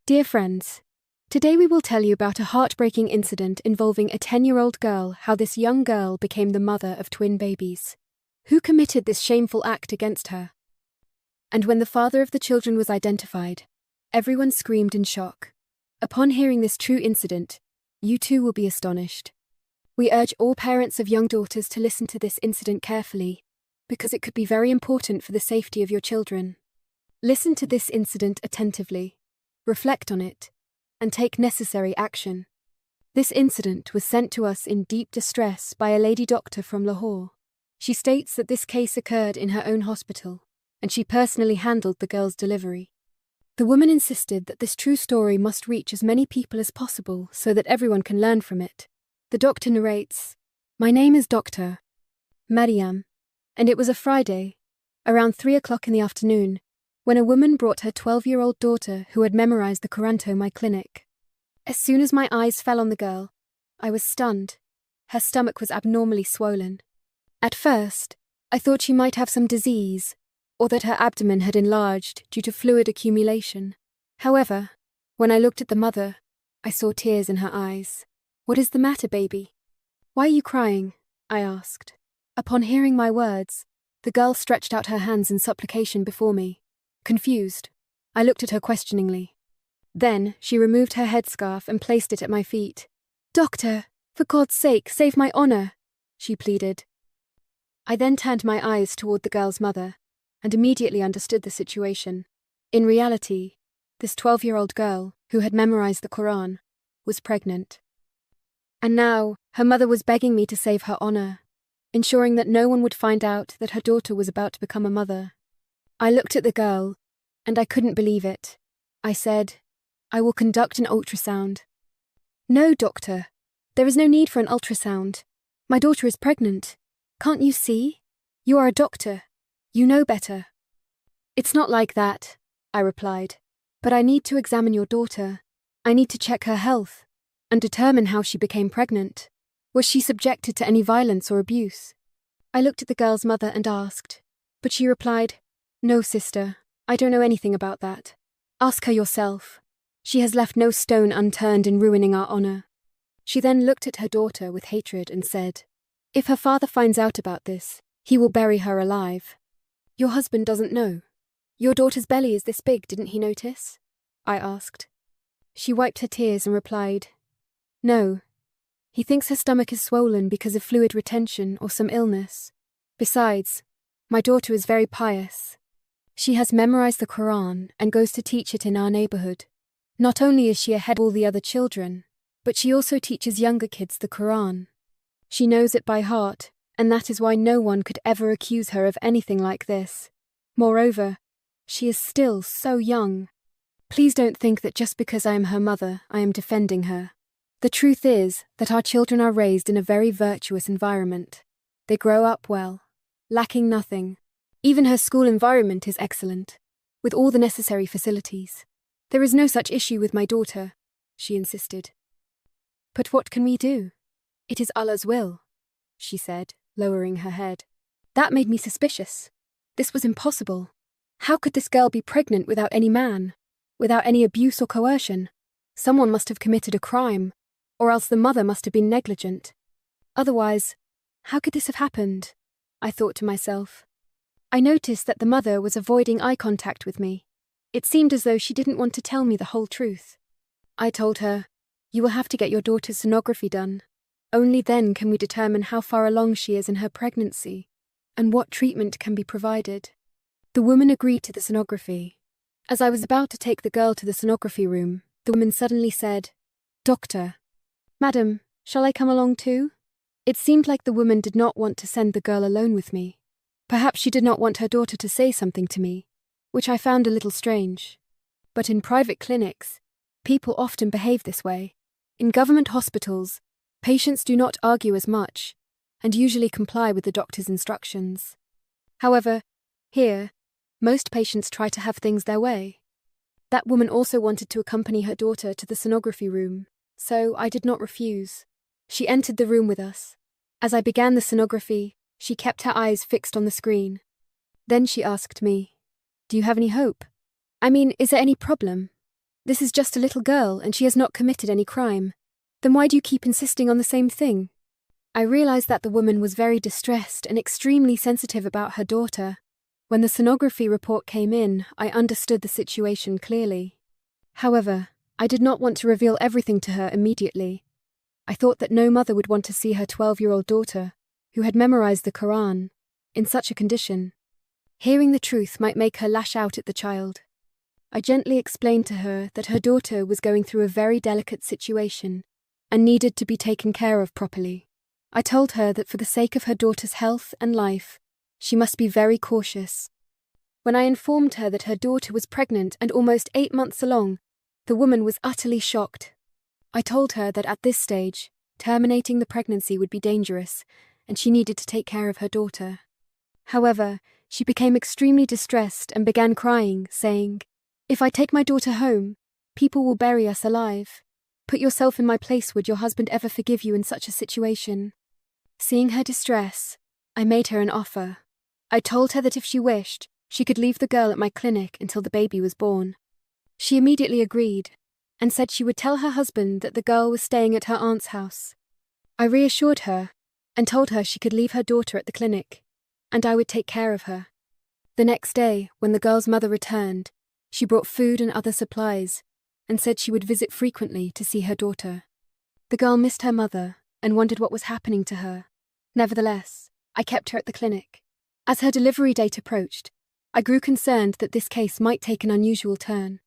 Dear friends, today we will tell you about a heartbreaking incident involving a 10-year-old girl, how this young girl became the mother of twin babies. Who committed this shameful act against her? And when the father of the children was identified, everyone screamed in shock. Upon hearing this true incident, you too will be astonished. We urge all parents of young daughters to listen to this incident carefully, because it could be very important for the safety of your children. Listen to this incident attentively. Reflect on it, and take necessary action. This incident was sent to us in deep distress by a lady doctor from Lahore. She states that this case occurred in her own hospital, and she personally handled the girl's delivery. The woman insisted that this true story must reach as many people as possible so that everyone can learn from it. The doctor narrates, "My name is Dr. Mariam, and it was a Friday, around 3 o'clock in the afternoon, when a woman brought her 12-year-old daughter who had memorized the Quran to my clinic. As soon as my eyes fell on the girl, I was stunned. Her stomach was abnormally swollen. At first, I thought she might have some disease, or that her abdomen had enlarged due to fluid accumulation. However, when I looked at the mother, I saw tears in her eyes. 'What is the matter, baby? Why are you crying?' I asked. Upon hearing my words, the girl stretched out her hands in supplication before me. Confused, I looked at her questioningly. Then she removed her headscarf and placed it at my feet. 'Doctor, for God's sake, save my honor,' she pleaded. I then turned my eyes toward the girl's mother and immediately understood the situation. In reality, this 12-year-old girl, who had memorized the Quran, was pregnant. And now her mother was begging me to save her honor, ensuring that no one would find out that her daughter was about to become a mother. I looked at the girl, and I couldn't believe it. I said, 'I will conduct an ultrasound.' 'No, doctor. There is no need for an ultrasound. My daughter is pregnant. Can't you see? You are a doctor. You know better.' 'It's not like that,' I replied. 'But I need to examine your daughter. I need to check her health and determine how she became pregnant. Was she subjected to any violence or abuse?' I looked at the girl's mother and asked, but she replied, 'No, sister, I don't know anything about that. Ask her yourself. She has left no stone unturned in ruining our honor.' She then looked at her daughter with hatred and said, 'If her father finds out about this, he will bury her alive.' 'Your husband doesn't know. Your daughter's belly is this big, didn't he notice?' I asked. She wiped her tears and replied, 'No. He thinks her stomach is swollen because of fluid retention or some illness. Besides, my daughter is very pious. She has memorized the Quran and goes to teach it in our neighborhood. Not only is she ahead of all the other children, but she also teaches younger kids the Quran. She knows it by heart, and that is why no one could ever accuse her of anything like this. Moreover, she is still so young. Please don't think that just because I am her mother, I am defending her. The truth is that our children are raised in a very virtuous environment. They grow up well, lacking nothing. Even her school environment is excellent, with all the necessary facilities. There is no such issue with my daughter,' she insisted. 'But what can we do? It is Allah's will,' she said, lowering her head. That made me suspicious. This was impossible. How could this girl be pregnant without any man, without any abuse or coercion? Someone must have committed a crime, or else the mother must have been negligent. Otherwise, how could this have happened? I thought to myself. I noticed that the mother was avoiding eye contact with me. It seemed as though she didn't want to tell me the whole truth. I told her, 'You will have to get your daughter's sonography done. Only then can we determine how far along she is in her pregnancy and what treatment can be provided.' The woman agreed to the sonography. As I was about to take the girl to the sonography room, the woman suddenly said, 'Doctor, Madam, shall I come along too?' It seemed like the woman did not want to send the girl alone with me. Perhaps she did not want her daughter to say something to me, which I found a little strange. But in private clinics, people often behave this way. In government hospitals, patients do not argue as much, and usually comply with the doctor's instructions. However, here, most patients try to have things their way. That woman also wanted to accompany her daughter to the sonography room, so I did not refuse. She entered the room with us. As I began the sonography, she kept her eyes fixed on the screen. Then she asked me, 'Do you have any hope? I mean, is there any problem?' This is just a little girl and she has not committed any crime. Then why do you keep insisting on the same thing? I realized that the woman was very distressed and extremely sensitive about her daughter. When the sonography report came in, I understood the situation clearly. However, I did not want to reveal everything to her immediately. I thought that no mother would want to see her 12-year-old daughter, who had memorized the Quran, in such a condition. Hearing the truth might make her lash out at the child. I gently explained to her that her daughter was going through a very delicate situation and needed to be taken care of properly. I told her that for the sake of her daughter's health and life, she must be very cautious. When I informed her that her daughter was pregnant and almost 8 months along, the woman was utterly shocked. I told her that at this stage, terminating the pregnancy would be dangerous, and she needed to take care of her daughter. However, she became extremely distressed and began crying, saying, "If I take my daughter home, people will bury us alive. Put yourself in my place, would your husband ever forgive you in such a situation?" Seeing her distress, I made her an offer. I told her that if she wished, she could leave the girl at my clinic until the baby was born. She immediately agreed, and said she would tell her husband that the girl was staying at her aunt's house. I reassured her, and told her she could leave her daughter at the clinic, and I would take care of her. The next day, when the girl's mother returned, she brought food and other supplies, and said she would visit frequently to see her daughter. The girl missed her mother, and wondered what was happening to her. Nevertheless, I kept her at the clinic. As her delivery date approached, I grew concerned that this case might take an unusual turn.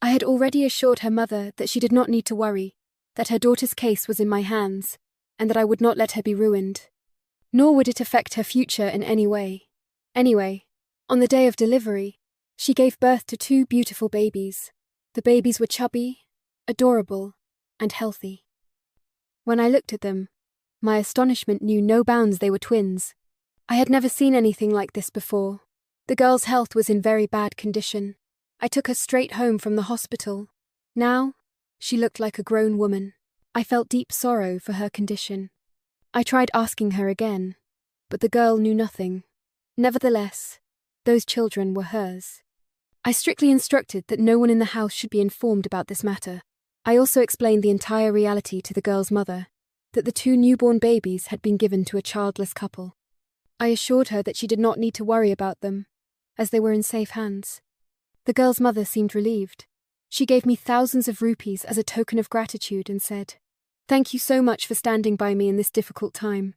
I had already assured her mother that she did not need to worry, that her daughter's case was in my hands, and that I would not let her be ruined. Nor would it affect her future in any way. Anyway, on the day of delivery, she gave birth to 2 beautiful babies. The babies were chubby, adorable, and healthy. When I looked at them, my astonishment knew no bounds. They were twins. I had never seen anything like this before. The girl's health was in very bad condition. I took her straight home from the hospital. Now, she looked like a grown woman. I felt deep sorrow for her condition. I tried asking her again, but the girl knew nothing. Nevertheless, those children were hers. I strictly instructed that no one in the house should be informed about this matter. I also explained the entire reality to the girl's mother, that the 2 newborn babies had been given to a childless couple. I assured her that she did not need to worry about them, as they were in safe hands. The girl's mother seemed relieved. She gave me thousands of rupees as a token of gratitude and said, "Thank you so much for standing by me in this difficult time."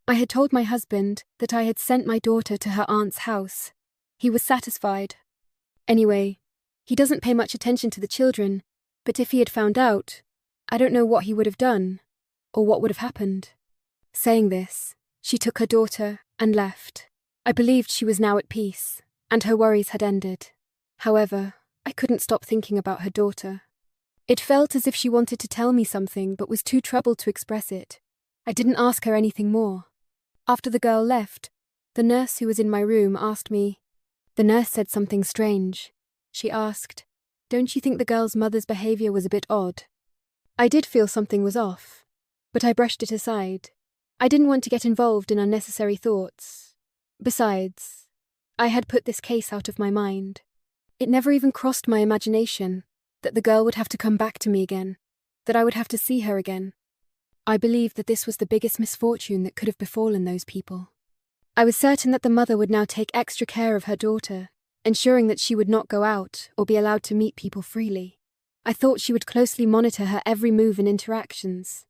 I had told my husband that I had sent my daughter to her aunt's house. He was satisfied. Anyway, he doesn't pay much attention to the children, but if he had found out, I don't know what he would have done, or what would have happened. Saying this, she took her daughter and left. I believed she was now at peace, and her worries had ended. However, I couldn't stop thinking about her daughter. It felt as if she wanted to tell me something but was too troubled to express it. I didn't ask her anything more. After the girl left, the nurse who was in my room asked me. The nurse said something strange. She asked, "Don't you think the girl's mother's behavior was a bit odd?" I did feel something was off, but I brushed it aside. I didn't want to get involved in unnecessary thoughts. Besides, I had put this case out of my mind. It never even crossed my imagination that the girl would have to come back to me again, that I would have to see her again. I believed that this was the biggest misfortune that could have befallen those people. I was certain that the mother would now take extra care of her daughter, ensuring that she would not go out or be allowed to meet people freely. I thought she would closely monitor her every move and interactions.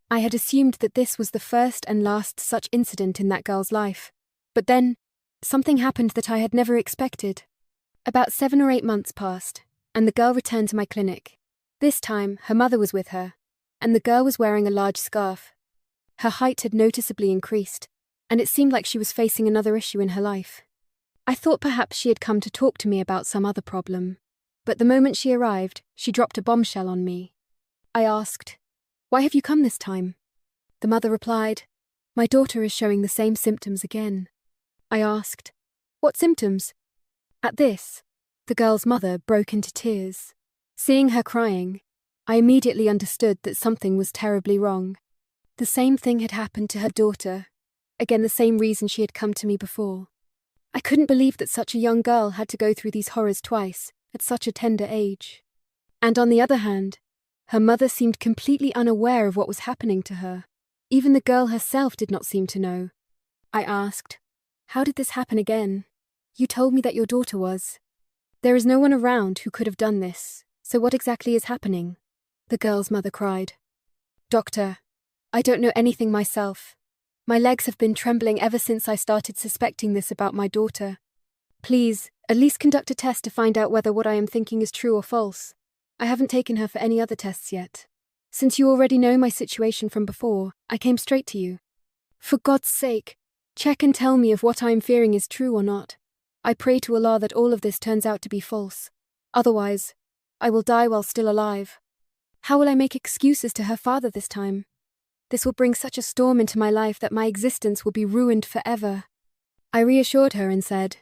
I had assumed that this was the first and last such incident in that girl's life. But then, something happened that I had never expected. About 7 or 8 months passed, and the girl returned to my clinic. This time, her mother was with her, and the girl was wearing a large scarf. Her height had noticeably increased, and it seemed like she was facing another issue in her life. I thought perhaps she had come to talk to me about some other problem, but the moment she arrived, she dropped a bombshell on me. I asked, "Why have you come this time?" The mother replied, "My daughter is showing the same symptoms again." I asked, "What symptoms?" At this, the girl's mother broke into tears. Seeing her crying, I immediately understood that something was terribly wrong. The same thing had happened to her daughter, again the same reason she had come to me before. I couldn't believe that such a young girl had to go through these horrors twice, at such a tender age. And on the other hand, her mother seemed completely unaware of what was happening to her. Even the girl herself did not seem to know. I asked, "How did this happen again? You told me that your daughter was." "There is no one around who could have done this, so what exactly is happening?" the girl's mother cried. "Doctor, I don't know anything myself. My legs have been trembling ever since I started suspecting this about my daughter. Please, at least conduct a test to find out whether what I am thinking is true or false. I haven't taken her for any other tests yet. Since you already know my situation from before, I came straight to you. For God's sake, check and tell me if what I am fearing is true or not. I pray to Allah that all of this turns out to be false. Otherwise, I will die while still alive. How will I make excuses to her father this time? This will bring such a storm into my life that my existence will be ruined forever." I reassured her and said,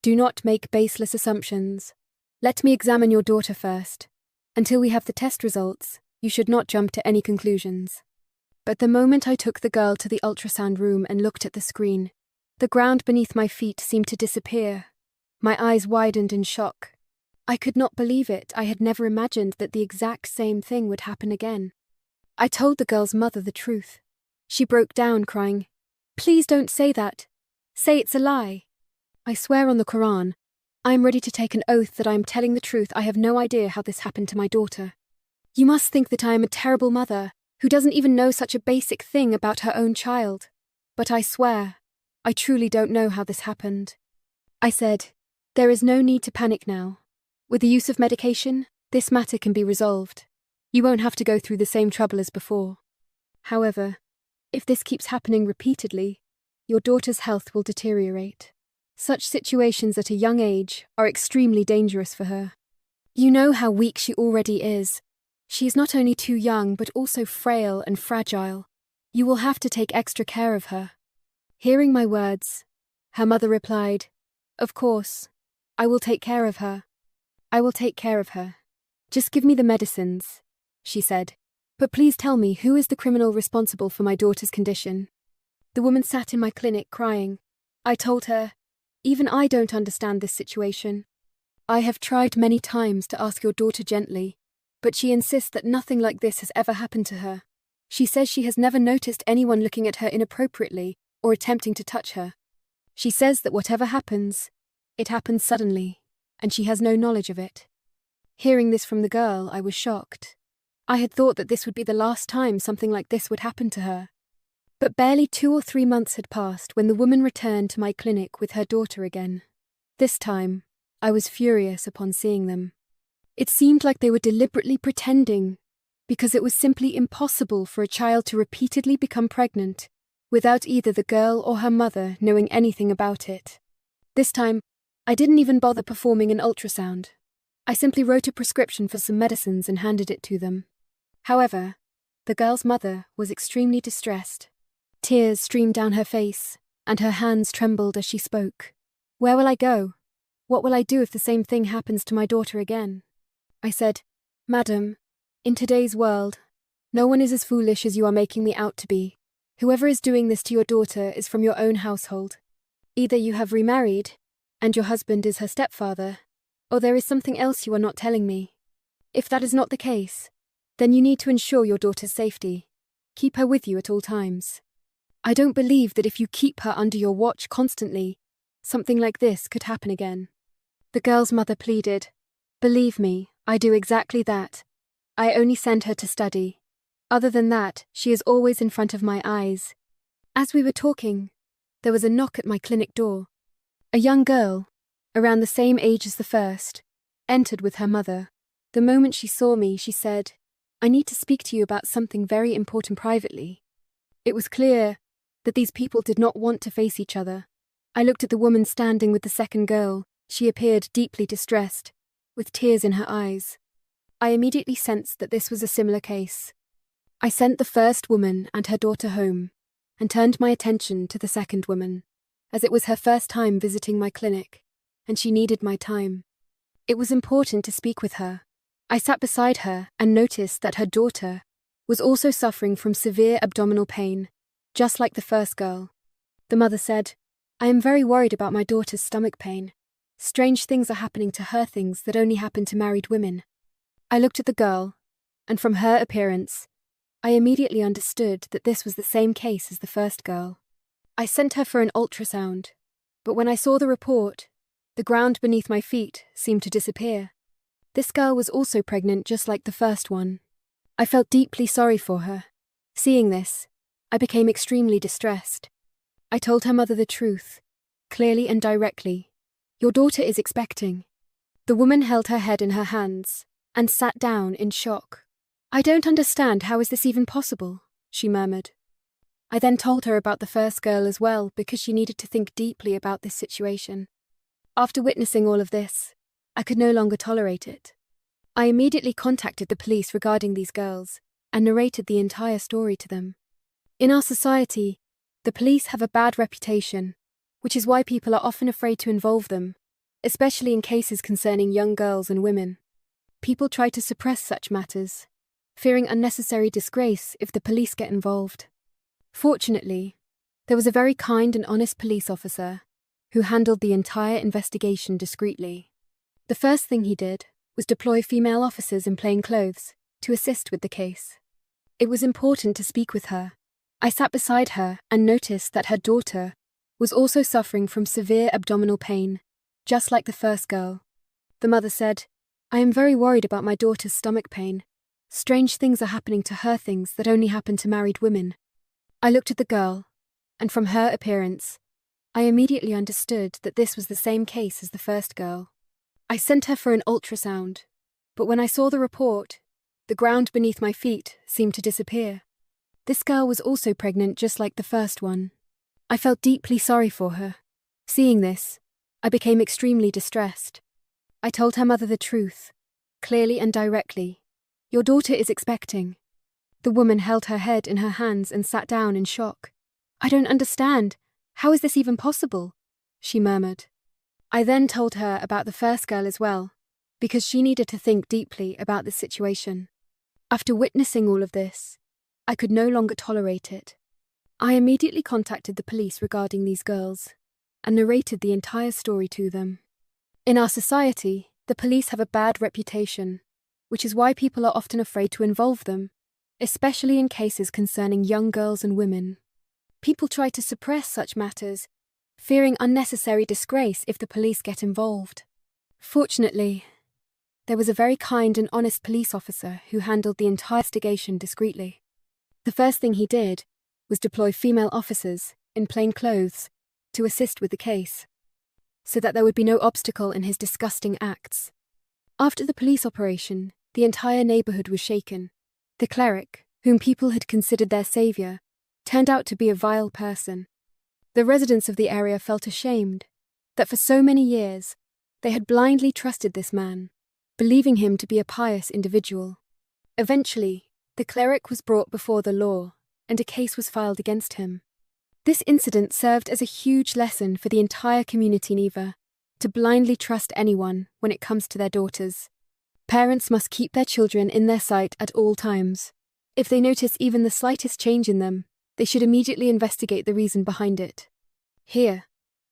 "Do not make baseless assumptions. Let me examine your daughter first. Until we have the test results, you should not jump to any conclusions." But the moment I took the girl to the ultrasound room and looked at the screen, the ground beneath my feet seemed to disappear. My eyes widened in shock. I could not believe it. I had never imagined that the exact same thing would happen again. I told the girl's mother the truth. She broke down, crying, "Please don't say that. Say it's a lie." I swear on the Quran, I am ready to take an oath that I am telling the truth. I have no idea how this happened to my daughter. You must think that I am a terrible mother who doesn't even know such a basic thing about her own child. But I swear, I truly don't know how this happened. I said, "There is no need to panic now. With the use of medication, this matter can be resolved. You won't have to go through the same trouble as before. However, if this keeps happening repeatedly, your daughter's health will deteriorate. Such situations at a young age are extremely dangerous for her. You know how weak she already is. She is not only too young but also frail and fragile. You will have to take extra care of her." Hearing my words, her mother replied, "Of course, I will take care of her. I will take care of her. Just give me the medicines," she said. "But please tell me, who is the criminal responsible for my daughter's condition?" The woman sat in my clinic crying. I told her, "Even I don't understand this situation. I have tried many times to ask your daughter gently, but she insists that nothing like this has ever happened to her. She says she has never noticed anyone looking at her inappropriately or attempting to touch her. She says that whatever happens, it happens suddenly, and she has no knowledge of it." Hearing this from the girl, I was shocked. I had thought that this would be the last time something like this would happen to her. But barely 2 or 3 months had passed when the woman returned to my clinic with her daughter again. This time, I was furious upon seeing them. It seemed like they were deliberately pretending, because it was simply impossible for a child to repeatedly become pregnant without either the girl or her mother knowing anything about it. This time, I didn't even bother performing an ultrasound. I simply wrote a prescription for some medicines and handed it to them. However, the girl's mother was extremely distressed. Tears streamed down her face, and her hands trembled as she spoke. "Where will I go? What will I do if the same thing happens to my daughter again?" I said, "Madam, in today's world, no one is as foolish as you are making me out to be. Whoever is doing this to your daughter is from your own household. Either you have remarried, and your husband is her stepfather, or there is something else you are not telling me. If that is not the case, then you need to ensure your daughter's safety. Keep her with you at all times. I don't believe that if you keep her under your watch constantly, something like this could happen again." The girl's mother pleaded, "Believe me, I do exactly that. I only send her to study. Other than that, she is always in front of my eyes." As we were talking, there was a knock at my clinic door. A young girl, around the same age as the first, entered with her mother. The moment she saw me, she said, "I need to speak to you about something very important privately." It was clear that these people did not want to face each other. I looked at the woman standing with the second girl. She appeared deeply distressed, with tears in her eyes. I immediately sensed that this was a similar case. I sent the first woman and her daughter home, and turned my attention to the second woman, as it was her first time visiting my clinic, and she needed my time. It was important to speak with her. I sat beside her and noticed that her daughter was also suffering from severe abdominal pain, just like the first girl. The mother said, "I am very worried about my daughter's stomach pain. Strange things are happening to her, things that only happen to married women." I looked at the girl, and from her appearance, I immediately understood that this was the same case as the first girl. I sent her for an ultrasound, but when I saw the report, the ground beneath my feet seemed to disappear. This girl was also pregnant just like the first one. I felt deeply sorry for her. Seeing this, I became extremely distressed. I told her mother the truth, clearly and directly. Your daughter is expecting. The woman held her head in her hands and sat down in shock. I don't understand, how is this even possible? She murmured. I then told her about the first girl as well because she needed to think deeply about this situation. After witnessing all of this, I could no longer tolerate it. I immediately contacted the police regarding these girls and narrated the entire story to them. In our society, the police have a bad reputation, which is why people are often afraid to involve them, especially in cases concerning young girls and women. People try to suppress such matters, fearing unnecessary disgrace if the police get involved. Fortunately, there was a very kind and honest police officer who handled the entire investigation discreetly. The first thing he did was deploy female officers in plain clothes to assist with the case. It was important to speak with her. I sat beside her and noticed that her daughter was also suffering from severe abdominal pain, just like the first girl. The mother said, "I am very worried about my daughter's stomach pain. Strange things are happening to her, things that only happen to married women." I looked at the girl, and from her appearance, I immediately understood that this was the same case as the first girl. I sent her for an ultrasound, but when I saw the report, the ground beneath my feet seemed to disappear. This girl was also pregnant just like the first one. I felt deeply sorry for her. Seeing this, I became extremely distressed. I told her mother the truth, clearly and directly. Your daughter is expecting. The woman held her head in her hands and sat down in shock. I don't understand. How is this even possible? She murmured. I then told her about the first girl as well, because she needed to think deeply about the situation. After witnessing all of this, I could no longer tolerate it. I immediately contacted the police regarding these girls and narrated the entire story to them. In our society, the police have a bad reputation, which is why people are often afraid to involve them, especially in cases concerning young girls and women. People try to suppress such matters, fearing unnecessary disgrace if the police get involved. Fortunately, there was a very kind and honest police officer who handled the entire investigation discreetly. The first thing he did was deploy female officers in plain clothes to assist with the case, so that there would be no obstacle in his disgusting acts. After the police operation, the entire neighborhood was shaken. The cleric, whom people had considered their savior, turned out to be a vile person. The residents of the area felt ashamed that for so many years they had blindly trusted this man, believing him to be a pious individual. Eventually, the cleric was brought before the law, and a case was filed against him. This incident served as a huge lesson for the entire community never to blindly trust anyone when it comes to their daughters. Parents must keep their children in their sight at all times. If they notice even the slightest change in them, they should immediately investigate the reason behind it. Here,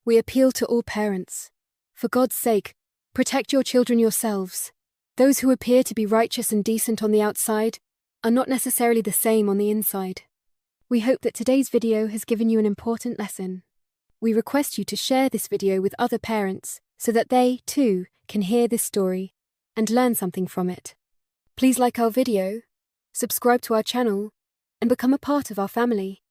we appeal to all parents. For God's sake, protect your children yourselves. Those who appear to be righteous and decent on the outside are not necessarily the same on the inside. We hope that today's video has given you an important lesson. We request you to share this video with other parents so that they, too, can hear this story and learn something from it. Please like our video, subscribe to our channel, and become a part of our family.